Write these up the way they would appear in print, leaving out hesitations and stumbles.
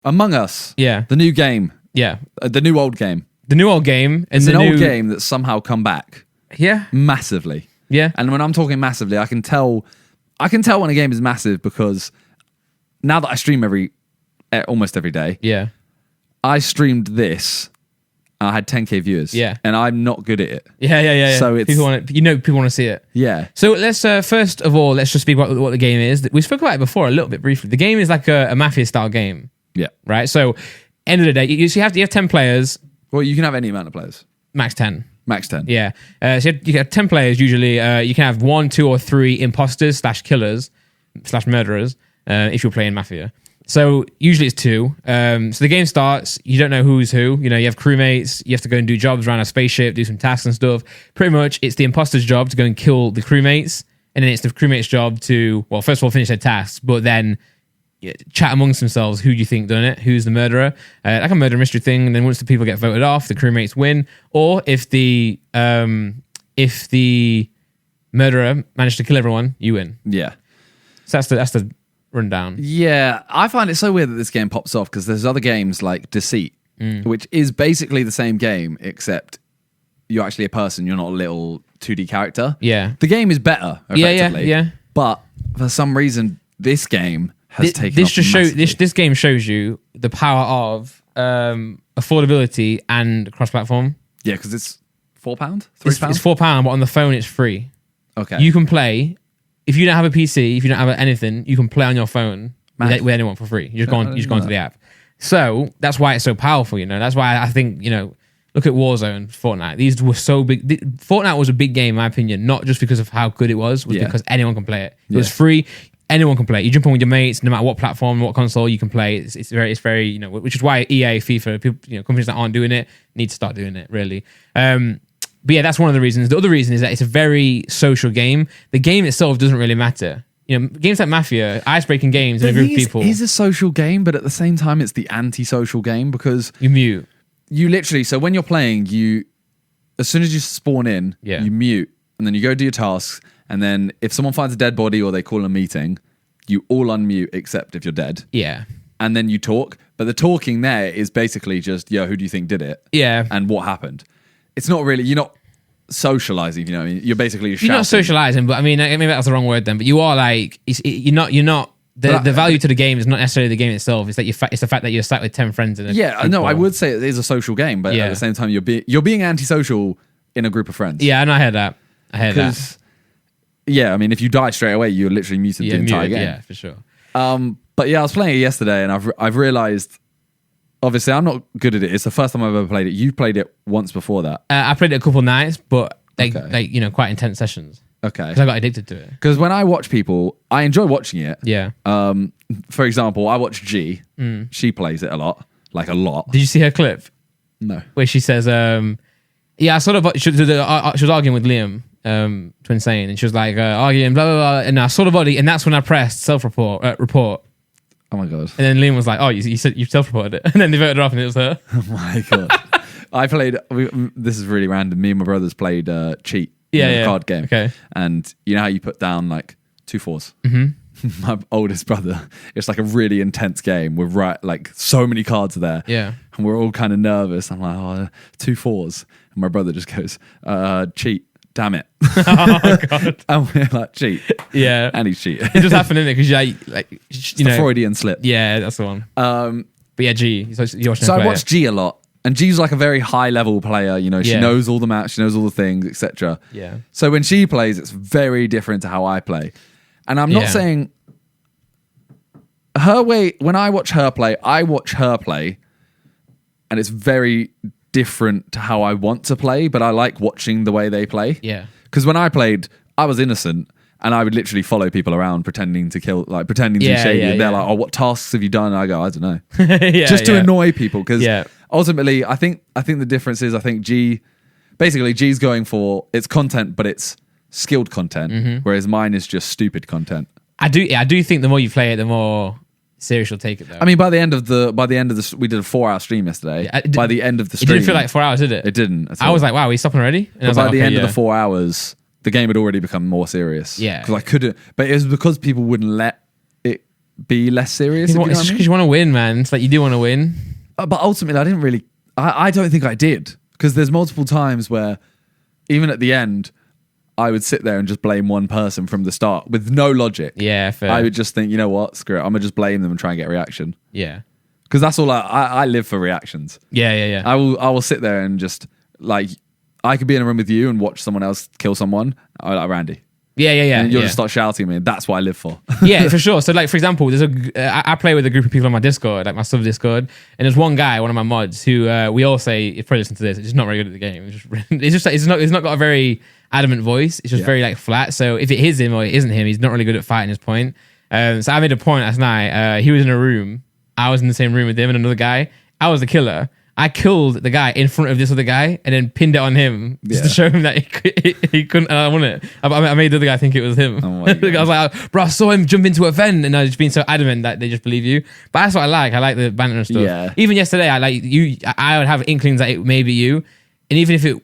Among Us. Yeah. The new game. Yeah. The new old game. The new old game. It's an old game that's somehow come back. Yeah. Massively. Yeah. And when I'm talking massively, I can tell when a game is massive because now that I stream almost every day. Yeah. I streamed this. I had 10k viewers. Yeah. And I'm not good at it. Yeah. So it's people want to see it. Yeah. So let's first of all, let's just speak about what the game is. We spoke about it before a little bit briefly. The game is like a mafia style game. Yeah. Right. So end of the day, you have 10 players. Well, you can have any amount of players. Max 10. Max 10. Yeah. So you have 10 players usually. You can have 1, 2, or 3 imposters / killers / murderers if you're playing Mafia. So usually it's 2. So the game starts. You don't know who's who. You have crewmates. You have to go and do jobs around a spaceship, do some tasks and stuff. Pretty much it's the imposter's job to go and kill the crewmates. And then it's the crewmates' job to, well, first of all, finish their tasks, but then chat amongst themselves. Who do you think done it? Who's the murderer? Like a murder mystery thing. And then once the people get voted off, the crewmates win. Or if the murderer managed to kill everyone, you win. Yeah. So that's the rundown. Yeah, I find it so weird that this game pops off because there's other games like Deceit, which is basically the same game except you're actually a person. You're not a little 2D character. Yeah, the game is better. Effectively, yeah. But for some reason, this game has taken. This game shows you the power of affordability and cross-platform. Yeah, because it's £4, £3. It's £4, but on the phone it's free. Okay, you can play. If you don't have a PC, if you don't have anything, you can play on your phone with anyone for free. You just go onto the app. So that's why it's so powerful, That's why I think, look at Warzone, Fortnite. These were so big. Fortnite was a big game, in my opinion, not just because of how good it was because anyone can play it. It was free. Anyone can play it. You jump on with your mates, no matter what platform, what console, you can play. It's very, which is why EA, FIFA, people, companies that aren't doing it need to start doing it, really. But yeah, that's one of the reasons. The other reason is that it's a very social game. The game itself doesn't really matter. Games like Mafia, ice-breaking games, and a group of people. It is a social game, but at the same time, it's the anti-social game because you mute. You literally, so when you're playing, as soon as you spawn in, you mute, and then you go do your tasks, and then if someone finds a dead body or they call a meeting, you all unmute except if you're dead. Yeah. And then you talk, but the talking there is basically just, who do you think did it? Yeah. And what happened? It's not really, you're not socializing, you know what I mean? You're basically shouting. You're not socializing, but I mean, maybe that's the wrong word then, but you are like, you're not, the value to the game is not necessarily the game itself. It's that it's the fact that you're sat with 10 friends in a group. I would say it is a social game, but at the same time, you're being antisocial in a group of friends. Yeah, and I heard that. Yeah, I mean, if you die straight away, you're literally muted the entire game. Yeah, for sure. But yeah, I was playing it yesterday, and I've realized. Obviously, I'm not good at it. It's the first time I've ever played it. You played it once before that. I played it a couple nights, but quite intense sessions. Okay. Because I got addicted to it. Because when I watch people, I enjoy watching it. Yeah. For example, I watch G. She plays it a lot. Like a lot. Did you see her clip? No. Where she says, I sort of, she was arguing with Liam, Twinsane, and she was like, arguing, blah, blah, blah, and I saw the body, and that's when I pressed report. Oh my God. And then Liam was like, you said you self-reported it. And then they voted her off and it was her. Oh my God. I played, this is really random. Me and my brothers played Cheat. The card game. Okay. And you know how you put down like 2 4s? Mm-hmm. My oldest brother, it's like a really intense game with so many cards are there. Yeah. And we're all kind of nervous. I'm like, 2 4s. And my brother just goes, cheat. Damn it. Oh God. And we're like, cheat. Yeah. And he's cheating. It just happened, innit? Because it's the Freudian slip. Yeah, that's the one. But yeah, G. So I watched G a lot. And G's like a very high level player, she knows all the maps, she knows all the things, etc. Yeah. So when she plays, it's very different to how I play. And I'm not saying her way, when I watch her play, and it's very different to how I want to play, but I like watching the way they play. Yeah. Because when I played, I was innocent. And I would literally follow people around pretending to kill, pretending to be shady. And they're like, oh, what tasks have you done? And I go, I don't know. Just to annoy people. Because ultimately, I think the difference is, G's going for, it's content, but it's skilled content. Whereas mine is just stupid content. I do think the more you play it, the more serious you'll take it though. I mean, by the end of the, we did a 4-hour stream yesterday. By the end of the stream. It didn't feel like 4 hours, did it? It didn't at all. I was like, wow, are we stopping already? And by the end of the 4 hours, the game had already become more serious. Yeah. Because I couldn't, but it was because people wouldn't let it be less serious. It's because you want to win, man. It's like you do want to win. But ultimately, I didn't really. I don't think I did, because there's multiple times where, even at the end, I would sit there and just blame one person from the start with no logic. Yeah, fair. I would just think, you know what, screw it. I'm gonna just blame them and try and get a reaction. Yeah, because that's all I live for reactions. Yeah. I will sit there and just like, I could be in a room with you and watch someone else kill someone. I like Randy. Yeah. And you'll just start shouting at me. And that's what I live for. Yeah, for sure. So, like, for example, I play with a group of people on my Discord, like my sub Discord, and there's one guy, one of my mods, who we all say, if you probably listen to this, it's just not very good at the game. It's not got a very adamant voice. It's just very like flat. So if it is him or it isn't him, he's not really good at fighting his point. So I made a point last night. He was in a room. I was in the same room with him and another guy. I was the killer. I killed the guy in front of this other guy and then pinned it on him just to show him that he couldn't. I won it. I made the other guy think it was him. Oh my God. I was like, bro, I saw him jump into a vent, and I was just being so adamant that they just believe you. But that's what I like. I like the banter and stuff. Yeah. Even yesterday, I would have inklings that it may be you, and even if it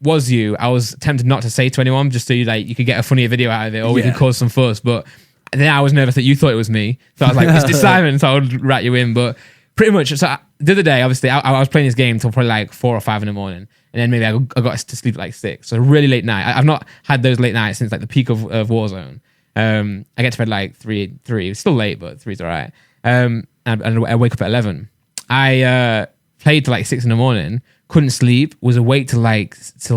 was you, I was tempted not to say to anyone, just so you could get a funnier video out of it, or we could cause some fuss. But then I was nervous that you thought it was me, so I was like, it's Simon, so I would rat you in. But pretty much, so the other day, obviously, I was playing this game till probably like 4 or 5 in the morning, and then maybe I got to sleep at like 6. So really late night. I've not had those late nights since like the peak of Warzone. I get to bed like 3. It's still late, but 3's all right. And I wake up at 11. I played till like 6 in the morning. Couldn't sleep. Was awake till like 7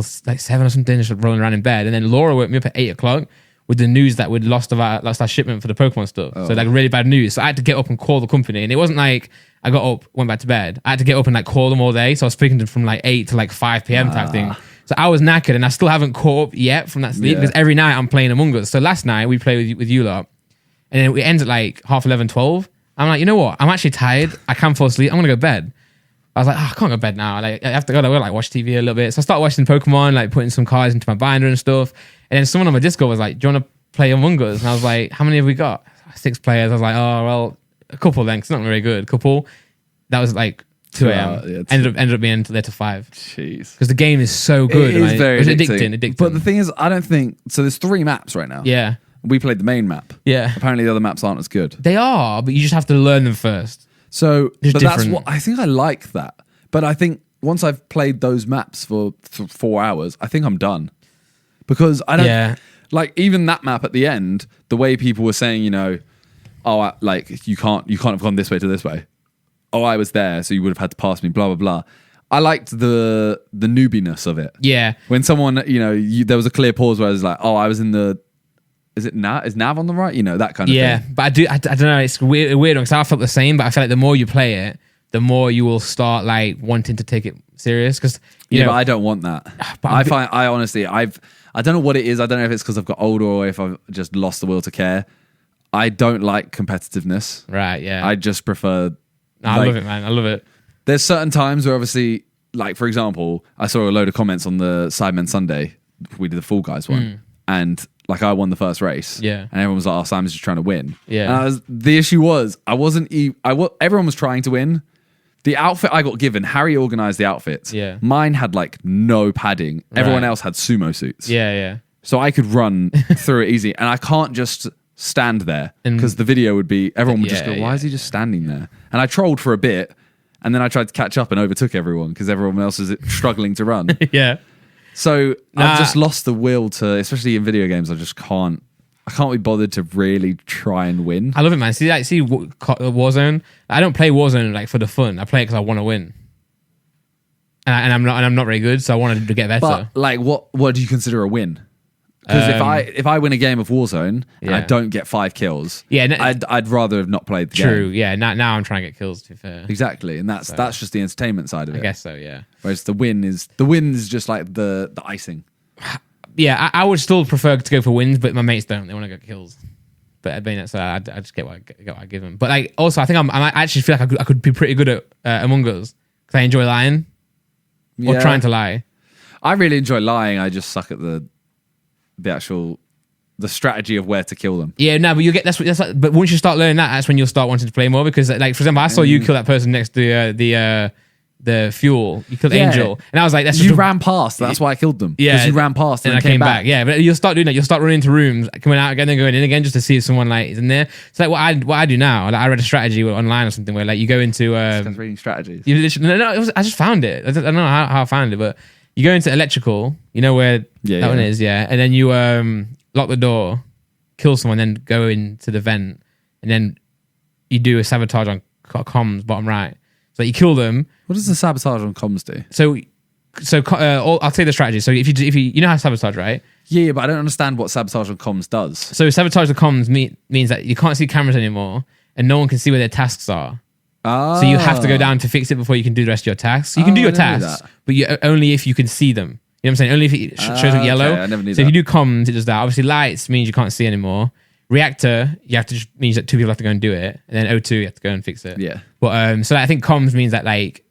or something, just rolling around in bed. And then Laura woke me up at 8 o'clock with the news that we'd lost our shipment for the Pokemon stuff. So like really bad news. So I had to get up and call the company, and it wasn't like I got up, went back to bed. I had to get up and like call them all day. So I was speaking to them from like 8 to like 5 p.m. type thing. So I was knackered, and I still haven't caught up yet from that sleep because every night I'm playing Among Us. So last night we played with you lot, and then it ends at like 11:30, 12. I'm like, you know what? I'm actually tired. I can't fall asleep. I'm gonna go to bed. I was like, I can't go to bed now. Like, I have to go like watch TV a little bit. So I started watching Pokemon, like putting some cards into my binder and stuff. And then someone on my Discord was like, do you want to play Among Us? And I was like, how many have we got? 6 players. I was like, oh, well, a couple then, 'cause it's not very good. Couple. That was like 2 a.m. Ended up being there till 5. Jeez. Because the game is so good. It is very addicting. But the thing is, I don't think... So there's 3 maps right now. Yeah. We played the main map. Yeah. Apparently the other maps aren't as good. They are, but you just have to learn them first. So, It's but different. that's what... I think I like that. But I think once I've played those maps for 4 hours, I think I'm done. Because I don't... Yeah. Like, even that map at the end, the way people were saying, you know, oh, like, you can't have gone this way to this way. Oh, I was there, so you would have had to pass me, blah, blah, blah. I liked the newbiness of it. Yeah. When someone, you know, there was a clear pause where I was like, oh, I was in the... Is Nav on the right? You know, that kind of thing. Yeah, but I don't know. It's weird because I felt the same, but I feel like the more you play it, the more you will start like wanting to take it serious. Because but I don't want that. But I honestly, I don't know what it is. I don't know if it's because I've got older or if I've just lost the will to care. I don't like competitiveness. Right, yeah. I just prefer... I love it, man. I love it. There's certain times where obviously, like for example, I saw a load of comments on the Sidemen Sunday. We did the Fall Guys one. And like I won the first race. Yeah. And everyone was like, oh, Simon's just trying to win. Yeah. And the issue was, everyone was trying to win. The outfit I got given, Harry organized the outfits. Yeah. Mine had like no padding. Everyone else had sumo suits. Yeah. So I could run through it easy. And I can't just stand there because the video would be, everyone would just go, why is he just standing there? And I trolled for a bit and then I tried to catch up and overtook everyone because everyone else is struggling to run. Yeah. So I've just lost the will to, especially in video games, I can't be bothered to really try and win. I love it, man. See Warzone. I don't play Warzone like for the fun. I play it because I want to win, and I'm not very good, so I wanted to get better. But like, what do you consider a win? Because if I win a game of Warzone and I don't get 5 kills, I'd rather have not played the game. True. Yeah. Now I'm trying to get kills. To be fair. Exactly, and that's just the entertainment side of it. I guess so. Yeah. Whereas the win is just like the icing. Yeah, I would still prefer to go for wins, but my mates don't. They want to get kills. But I mean, so I just get what I give them. But like, also, I think I actually feel like I could be pretty good at Among Us because I enjoy lying or trying to lie. I really enjoy lying. I just suck at the strategy of where to kill them. Yeah, no, but you get that's like, but once you start learning that, that's when you'll start wanting to play more. Because like, for example, I saw you kill that person next to the the fuel. You killed Angel, and I was like, you ran past. That's why I killed them. Yeah, you ran past, and I came back. Yeah, but you'll start doing that. You'll start running into rooms, coming out again, then going in again, just to see if someone like is in there. So like what I do now, like I read a strategy online or something where like you go into reading strategies. I just found it. I don't know how I found it, but you go into electrical. You know where that one is, and then you lock the door, kill someone, then go into the vent, and then you do a sabotage on comms bottom right. So you kill them. What does the sabotage on comms do? So I'll tell you the strategy. So if you know how to sabotage, right? Yeah, but I don't understand what sabotage on comms does. So sabotage the comms means that you can't see cameras anymore, and no one can see where their tasks are. Oh. So you have to go down to fix it before you can do the rest of your tasks. You can do your tasks, but only if you can see them. You know what I'm saying? Only if it shows up yellow. I never knew so if you do comms, it does that. Obviously, lights means you can't see anymore. Reactor, you have to just means that two people have to go and do it, and then O2 you have to go and fix it. Yeah. But so I think comms means that like,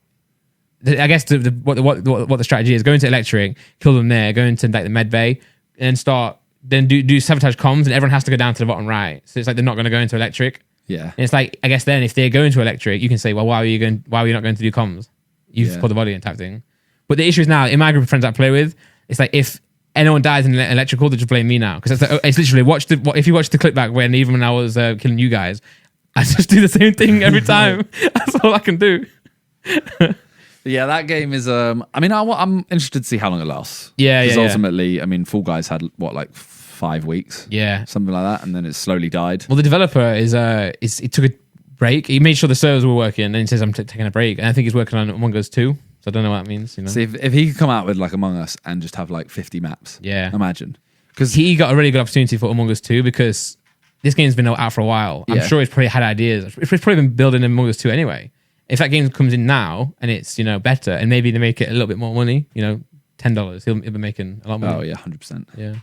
I guess what the strategy is: go into electric, kill them there, go into like the med bay, and then do sabotage comms, and everyone has to go down to the bottom right. So it's like they're not going to go into electric. Yeah. And it's like I guess then if they go into electric, you can say, well, why are you not going to do comms? You've put the body in type thing. But the issue is now in my group of friends I play with, it's like if anyone dies in electrical, they just blame me now because it's literally if you watch the clip back even when I was killing you guys, I just do the same thing every time. That's all I can do. Yeah, that game is. I'm interested to see how long it lasts. Yeah, because ultimately, I mean, Fall Guys had like 5 weeks. Yeah, something like that, and then it slowly died. Well, the developer he took a break. He made sure the servers were working, and he says I'm taking a break, and I think he's working on Among Us 2. So I don't know what that means. You know, see if he could come out with like Among Us and just have like 50 maps. Yeah, imagine because he got a really good opportunity for Among Us 2 because this game's been out for a while. I'm sure he's probably had ideas. He's probably been building Among Us 2 anyway. If that game comes in now and it's better and maybe they make it a little bit more money, $10, he'll be making a lot more. Oh yeah, 100%. Yeah.